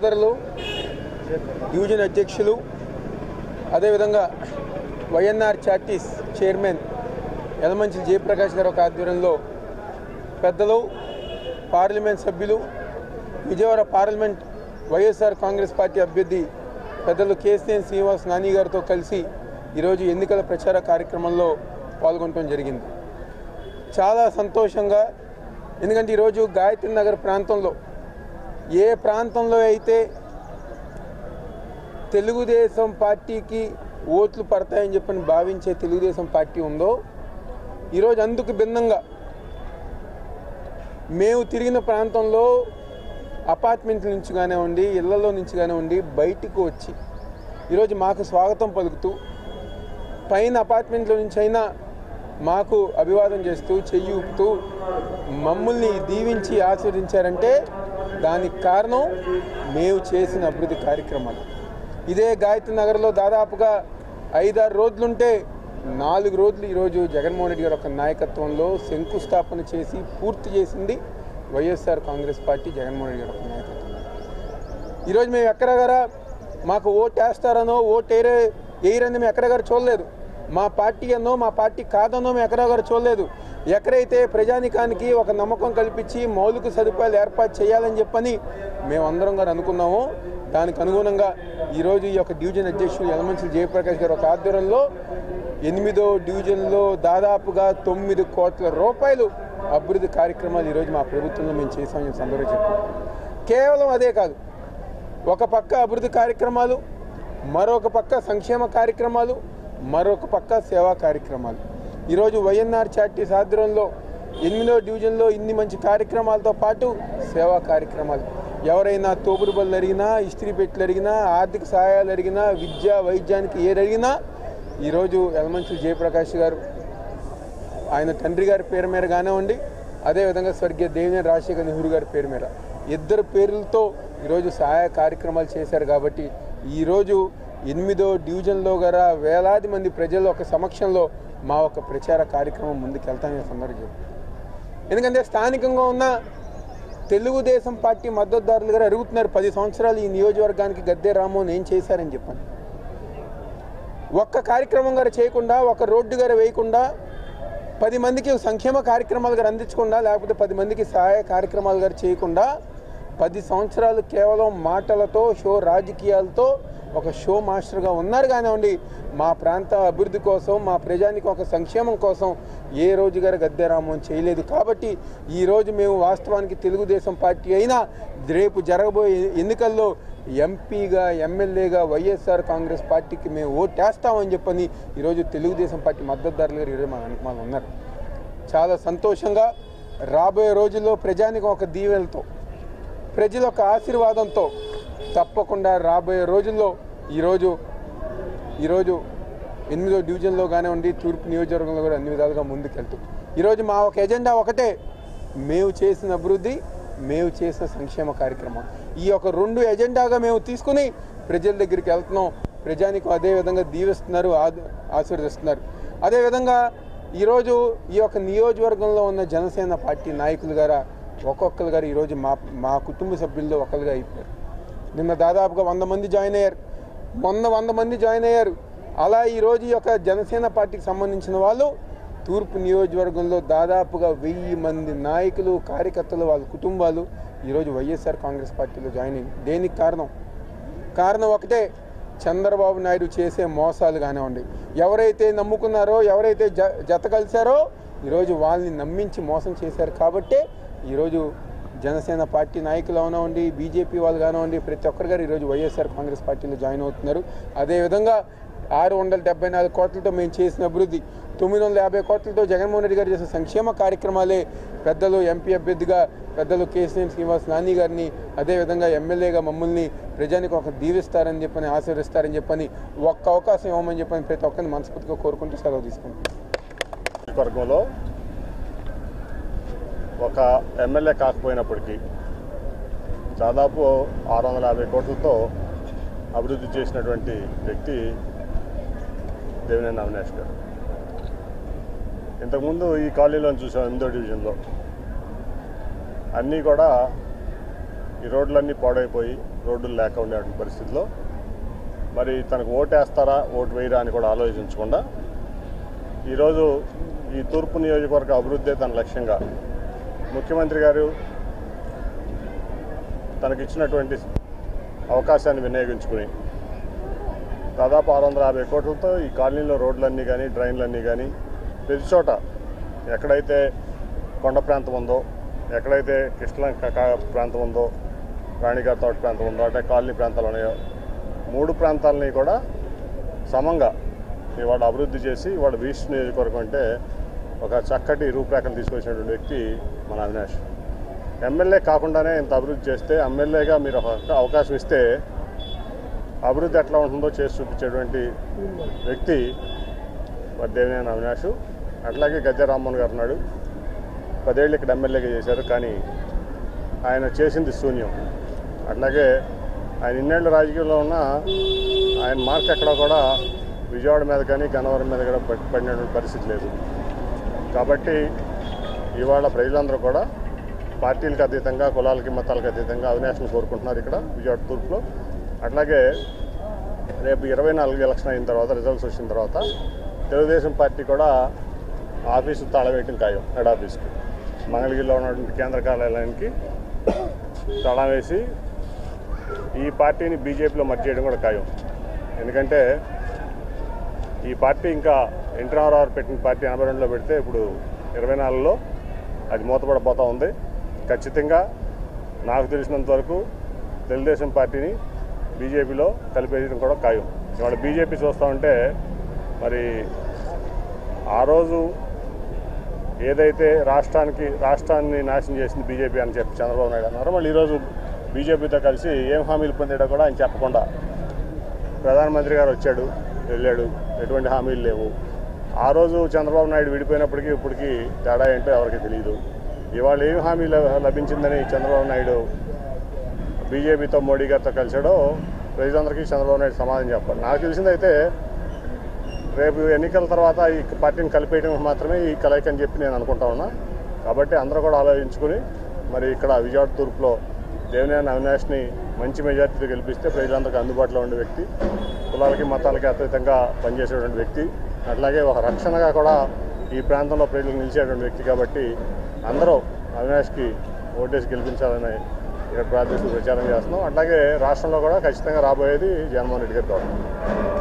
సోదరులు డివిజన్ అధ్యక్షులు అదేవిధంగా YNR charities chairman Yalamanchili Jayaprakash గారి ఒక ఆధ్వర్యంలో పెద్దలు పార్లమెంట్ సభ్యులు విజయవాడ పార్లమెంట్ వైఎస్ఆర్ కాంగ్రెస్ పార్టీ అభ్యర్థి పెద్దలు కేసీఎన్ శ్రీనివాస్ నాని గారితో కలిసి ఈరోజు ఎన్నికల ప్రచార కార్యక్రమంలో పాల్గొనడం జరిగింది. చాలా సంతోషంగా, ఎందుకంటే ఈరోజు గాయత్రి నగర్ ప్రాంతంలో ఏ ప్రాంతంలో అయితే తెలుగుదేశం పార్టీకి ఓట్లు పడతాయని చెప్పని భావించే తెలుగుదేశం పార్టీ ఉందో ఈరోజు అందుకు భిన్నంగా మేము తిరిగిన ప్రాంతంలో అపార్ట్మెంట్ల నుంచి కానివ్వండి, ఇళ్లలో నుంచి కానివ్వండి బయటికి వచ్చి ఈరోజు మాకు స్వాగతం పలుకుతూ పైన అపార్ట్మెంట్ల నుంచి అయినా మాకు అభివాదం చేస్తూ చెయ్యి ఊపుతూ మమ్మల్ని దీవించి ఆశీర్వదించారంటే దానికి కారణం మేము చేసిన అభివృద్ధి కార్యక్రమాలు. ఇదే గాయత్రి నగర్లో దాదాపుగా 5-6 రోజులుంటే 4 రోజులు ఈరోజు జగన్మోహన్ రెడ్డి గారి యొక్క నాయకత్వంలో శంకుస్థాపన చేసి పూర్తి చేసింది వైఎస్ఆర్ కాంగ్రెస్ పార్టీ జగన్మోహన్ రెడ్డి గారి యొక్క నాయకత్వం. ఈరోజు మేము ఎక్కడగారా మాకు ఓటు వేస్తారనో ఓటు వేయరని మేము ఎక్కడగారు చూడలేదు. మా పార్టీ అన్నో మా పార్టీ కాదన్నో మేము ఎక్కడగారు చూడలేదు. ఎక్కడైతే ప్రజానికానికి ఒక నమ్మకం కల్పించి మౌలిక సదుపాయాలు ఏర్పాటు చేయాలని చెప్పని మేమందరం గారు అనుకున్నాము. దానికి అనుగుణంగా ఈరోజు ఈ యొక్క డివిజన్ అధ్యక్షుడు యలమంచిలి జయప్రకాష్ గారు ఒక ఆధ్వర్యంలో 8వ డివిజన్లో దాదాపుగా 9 కోట్ల రూపాయలు అభివృద్ధి కార్యక్రమాలు ఈరోజు మా ప్రభుత్వంలో మేము చేసామని సందర్భంగా చెప్పాం. కేవలం అదే కాదు, ఒక పక్క అభివృద్ధి కార్యక్రమాలు, మరొక పక్క సంక్షేమ కార్యక్రమాలు, మరొక పక్క సేవా కార్యక్రమాలు. ఈరోజు వైఎన్ఆర్ చారిటీస్ ఆధ్వర్యంలో 8వ డివిజన్లో ఇన్ని మంచి కార్యక్రమాలతో పాటు సేవా కార్యక్రమాలు. ఎవరైనా తోపుడు బళ్ళు అడిగినా, ఇస్త్రీ పెట్టెలు అడిగినా, ఆర్థిక సహాయాలు అడిగినా, విద్య వైద్యానికి ఏది అడిగినా ఈరోజు యలమంచిలి జయప్రకాష్ గారు ఆయన తండ్రి గారి పేరు మీద కానివ్వండి, అదేవిధంగా స్వర్గీయ దేవినేని రాజశేఖర్ నెహ్రూ గారి పేరు మీద ఇద్దరు పేర్లతో ఈరోజు సహాయ కార్యక్రమాలు చేశారు. కాబట్టి ఈరోజు 8వ డివిజన్లో గల వేలాది మంది ప్రజల ఒక సమక్షంలో మా ఒక ప్రచార కార్యక్రమం ముందుకు వెళ్తామని సందర్భంగా చెప్పారు. ఎందుకంటే స్థానికంగా ఉన్న తెలుగుదేశం పార్టీ మద్దతుదారులు గారు అడుగుతున్నారు, 10 సంవత్సరాలు ఈ నియోజకవర్గానికి గద్దె రామ్మోహన్ ఏం చేశారని చెప్పండి. ఒక్క కార్యక్రమం గారు చేయకుండా, ఒక రోడ్డు గారు వేయకుండా, 10 మందికి సంక్షేమ కార్యక్రమాలు గారు అందించకుండా, లేకపోతే 10 మందికి సహాయ కార్యక్రమాలు గారు చేయకుండా 10 సంవత్సరాలు కేవలం మాటలతో రాజకీయాలతో ఒక షో మాస్టర్గా ఉన్నారు కానివ్వండి. మా ప్రాంత అభివృద్ధి కోసం, మా ప్రజానికి ఒక సంక్షేమం కోసం ఏ రోజు గారు గద్దె రామ్మోహన్ చేయలేదు. కాబట్టి ఈరోజు మేము వాస్తవానికి తెలుగుదేశం పార్టీ అయినా రేపు జరగబోయే ఎన్నికల్లో ఎంపీగా, ఎమ్మెల్యేగా వైఎస్ఆర్ కాంగ్రెస్ పార్టీకి మేము ఓటేస్తామని చెప్పని ఈరోజు తెలుగుదేశం పార్టీ మద్దతుదారులు గారు ఈరోజు మా వెనకాల ఉన్నారు. చాలా సంతోషంగా రాబోయే రోజుల్లో ప్రజానికి ఒక దీవెనలతో, ప్రజల ఒక ఆశీర్వాదంతో తప్పకుండా రాబోయే రోజుల్లో ఈరోజు 8వ డివిజన్లో కానివ్వండి, తూర్పు నియోజకవర్గంలో కూడా అన్ని విధాలుగా ముందుకెళ్తూ ఈరోజు మా ఒక ఎజెండా ఒకటే, మేము చేసిన అభివృద్ధి, మేము చేసిన సంక్షేమ కార్యక్రమం. ఈ యొక్క 2 ఎజెండాగా మేము తీసుకుని ప్రజల దగ్గరికి వెళ్తున్నాం. ప్రజానికి అదేవిధంగా దీవిస్తున్నారు, ఆశీర్వదిస్తున్నారు. అదేవిధంగా ఈరోజు ఈ యొక్క నియోజకవర్గంలో ఉన్న జనసేన పార్టీ నాయకులు గారు ఒక్కొక్కరు గారు ఈరోజు మా కుటుంబ సభ్యుల్లో ఒకరుగా అయిపోయారు. నిన్న దాదాపుగా 100 మంది జాయిన్ అయ్యారు, మొన్న 100 మంది జాయిన్ అయ్యారు. అలా ఈరోజు ఈ యొక్క జనసేన పార్టీకి సంబంధించిన వాళ్ళు తూర్పు నియోజకవర్గంలో దాదాపుగా 1000 మంది నాయకులు, కార్యకర్తలు, వాళ్ళ కుటుంబాలు ఈరోజు వైఎస్ఆర్ కాంగ్రెస్ పార్టీలో జాయిన్ అయింది. దేనికి కారణం ఒకటే, చంద్రబాబు నాయుడు చేసే మోసాలు కానివ్వండి. ఎవరైతే నమ్ముకున్నారో, ఎవరైతే జత కలిశారో ఈరోజు వాళ్ళని నమ్మించి మోసం చేశారు. కాబట్టే ఈరోజు జనసేన పార్టీ నాయకులు అవనివ్వండి, బీజేపీ వాళ్ళు కానివ్వండి, ప్రతి ఒక్కరు గారు ఈరోజు వైఎస్ఆర్ కాంగ్రెస్ పార్టీలో జాయిన్ అవుతున్నారు. అదేవిధంగా 674 కోట్లతో మేము చేసిన అభివృద్ధి, 950 కోట్లతో జగన్మోహన్ రెడ్డి గారు చేసిన సంక్షేమ కార్యక్రమాలే పెద్దలు ఎంపీ అభ్యర్థిగా పెద్దలు కేసీఎన్ శ్రీనివాస్ నాని గారిని, అదేవిధంగా ఎమ్మెల్యేగా మమ్మల్ని ప్రజానికి ఒక దీవిస్తారని చెప్పని, ఆశీర్వదిస్తారని చెప్పని, ఒక్క అవకాశం ఇవ్వమని చెప్పని ప్రతి ఒక్కరిని మనస్ఫూర్తిగా కోరుకుంటూ సెలవు తీసుకుంటాం. వర్గంలో ఒక ఎమ్మెల్యే కాకపోయినప్పటికీ దాదాపు 650 కోట్లతో అభివృద్ధి చేసినటువంటి వ్యక్తి దేవినేని అవినాష్ గారు. ఇంతకుముందు ఈ కాలనీలో చూసాం 8వ డివిజన్లో అన్నీ కూడా ఈ రోడ్లన్నీ పాడైపోయి రోడ్లు లేక ఉండేటువంటి పరిస్థితిలో మరి తనకు ఓటేస్తారా ఓటు వేయరా అని కూడా ఆలోచించకుండా ఈరోజు ఈ తూర్పు నియోజకవర్గ అభివృద్ధి తన లక్ష్యంగా ముఖ్యమంత్రి గారు తనకిచ్చినటువంటి అవకాశాన్ని వినియోగించుకుని దాదాపు 650 కోట్లతో ఈ కాలనీలో రోడ్లన్నీ కానీ డ్రైన్లన్నీ కానీ ప్రతి చోట ఎక్కడైతే కొండ ప్రాంతం ఉందో ఎక్కడైతే కృష్ణ ప్రాంతం ఉందో రాణిగారి తోట ప్రాంతం ఉందో అంటే కాలనీ ప్రాంతాలు ఉన్నాయో 3 ప్రాంతాలని కూడా సమంగా ఇవాళ అభివృద్ధి చేసి ఇవాళ ఈస్ట్ నియోజకవర్గం అంటే ఒక చక్కటి రూపురేఖలు తీసుకొచ్చినటువంటి వ్యక్తి మన అవినాష్. ఎమ్మెల్యే కాకుండానే ఇంత అభివృద్ధి చేస్తే ఎమ్మెల్యేగా మీరు ఒక అవకాశం ఇస్తే అభివృద్ధి ఎట్లా ఉంటుందో చేసి చూపించేటువంటి వ్యక్తి మరి దేవినేని అవినాష్. అట్లాగే గద్దె రామ్మోహన్ గారు ఉన్నాడు, 10 ఏళ్ళు ఇక్కడ ఎమ్మెల్యేగా చేశారు, కానీ ఆయన చేసింది శూన్యం. అట్లాగే ఆయన ఇన్నేళ్ళు రాజకీయంలో ఉన్న ఆయన మార్క్ ఎక్కడ కూడా విజయవాడ మీద కానీ గన్నవరం మీద కూడా పడినటువంటి పరిస్థితి లేదు. కాబట్టి ఇవాళ ప్రజలందరూ కూడా పార్టీలకు అతీతంగా కులాలకి మతాలకు అతీతంగా అవినాష్ని కోరుకుంటున్నారు ఇక్కడ విజయవాడ తూర్పులో. అట్లాగే రేపు 24 ఎలక్షన్ అయిన తర్వాత రిజల్ట్స్ వచ్చిన తర్వాత తెలుగుదేశం పార్టీ కూడా ఆఫీసు తాళవేయటం ఖాయం. హెడ్ ఆఫీస్కి మంగళగిరిలో ఉన్నటువంటి కేంద్ర కార్యాలయానికి తాళం వేసి ఈ పార్టీని బీజేపీలో మర్జ్ చేయడం కూడా ఖాయం. ఎందుకంటే ఈ పార్టీ ఇంకా ఎన్టీ రామారావు పెట్టిన పార్టీ 82లో పెడితే ఇప్పుడు 24లో అది మూతపడిపోతూ ఉంది. ఖచ్చితంగా నాకు తెలిసినంత వరకు తెలుగుదేశం పార్టీని బీజేపీలో కలిపేయడం కూడా ఖాయం. ఇవాళ బీజేపీ చూస్తూ ఉంటే మరి ఆ రోజు ఏదైతే రాష్ట్రాన్ని నాశనం చేసింది బీజేపీ అని చెప్పి చంద్రబాబు నాయుడు అన్నారు. మళ్ళీ ఈరోజు బీజేపీతో కలిసి ఏం హామీలు పొందాడో కూడా ఆయన చెప్పకుండా ప్రధానమంత్రి గారు వచ్చాడు వెళ్ళాడు, ఎటువంటి హామీలు లేవు. ఆ రోజు చంద్రబాబు నాయుడు విడిపోయినప్పటికీ ఇప్పటికీ తేడా ఏంటో ఎవరికి తెలియదు. ఇవాళ ఏం హామీ లభించిందని చంద్రబాబు నాయుడు బీజేపీతో మోడీ గారితో కలిసాడో ప్రజలందరికీ చంద్రబాబు నాయుడు సమాధానం చెప్పాలి. నాకు తెలిసిందైతే రేపు ఎన్నికల తర్వాత ఈ పార్టీని కలిపేయడం మాత్రమే ఈ కలయిక అని చెప్పి నేను అనుకుంటా ఉన్నా. కాబట్టి అందరూ కూడా ఆలోచించుకుని మరి ఇక్కడ విజయవాడ తూర్పులో దేవినేని అవినాష్ని మంచి మెజార్టీతో గెలిపిస్తే ప్రజలందరికీ అందుబాటులో ఉండే వ్యక్తి, కులాలకి మతాలకి అతీతంగా పనిచేసేటువంటి వ్యక్తి, అట్లాగే ఒక రక్షణగా కూడా ఈ ప్రాంతంలో ప్రజలకు నిలిచేటువంటి వ్యక్తి. కాబట్టి అందరూ అవినాష్కి ఓటేసి గెలిపించాలని ఇక్కడ ప్రార్థిస్తూ ప్రచారం చేస్తున్నాం. అట్లాగే రాష్ట్రంలో కూడా ఖచ్చితంగా రాబోయేది జగన్మోహన్ రెడ్డి గారి గవర్నమెంట్.